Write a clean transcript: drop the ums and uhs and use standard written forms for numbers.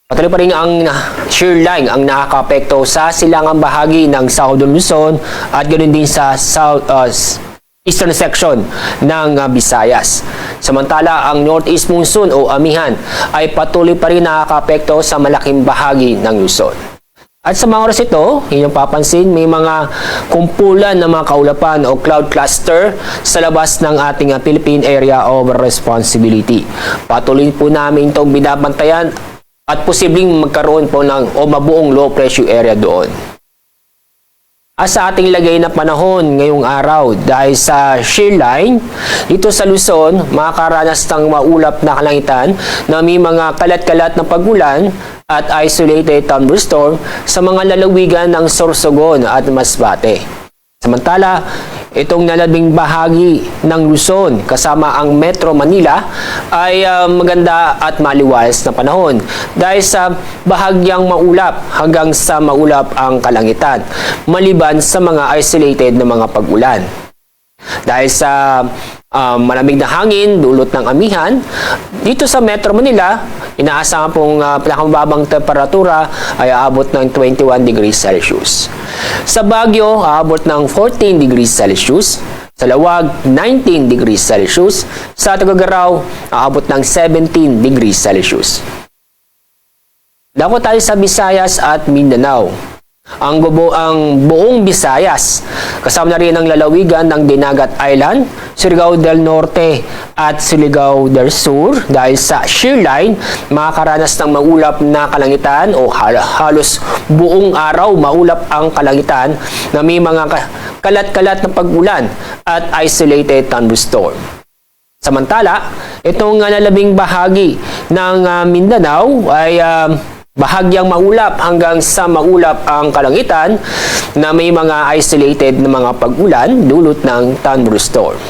Patuloy pa rin ang shear line ang nakakaapekto sa silangang bahagi ng Southern Luzon at ganoon din sa eastern section ng Visayas. Samantala, ang northeast monsoon o amihan ay patuloy pa rin nakakaapekto sa malaking bahagi ng Luzon. At sa mga oras ito, inyong papansin, may mga kumpulan ng mga kaulapan o cloud cluster sa labas ng ating Philippine Area of Responsibility. Patuloy po namin itong binabantayan at posibleng magkaroon po ng o mabuong low pressure area doon. At sa ating lagay na panahon ngayong araw, dahil sa shear line, dito sa Luzon, makakaranas ng maulap na kalangitan na may mga kalat-kalat na pagulan at isolated thunderstorm sa mga lalawigan ng Sorsogon at Masbate. Samantala, itong nalabing bahagi ng Luzon kasama ang Metro Manila ay maganda at maliwalas na panahon dahil sa bahagyang maulap hanggang sa maulap ang kalangitan maliban sa mga isolated na mga pag-ulan. Dahil sa malamig na hangin dulot ng amihan, dito sa Metro Manila, inaasahan pong pinakamababang temperatura ay aabot ng 21 degrees Celsius. Sa Baguio, aabot ng 14 degrees Celsius. Sa Lawag, 19 degrees Celsius. Sa Tuguegarao, aabot ng 17 degrees Celsius. Dako tayo sa Visayas at Mindanao. Ang buong Visayas, kasama na rin ang lalawigan ng Dinagat Island, Surigao del Norte at Surigao del Sur. Dahil sa shear line, makakaranas ng maulap na kalangitan o halos buong araw maulap ang kalangitan na may mga kalat-kalat na pag-ulan at isolated thunderstorm. Samantala, itong nalabing bahagi ng Mindanao ay bahagyang maulap hanggang sa maulap ang kalangitan na may mga isolated na mga pag-ulan dulot ng thunderstorm.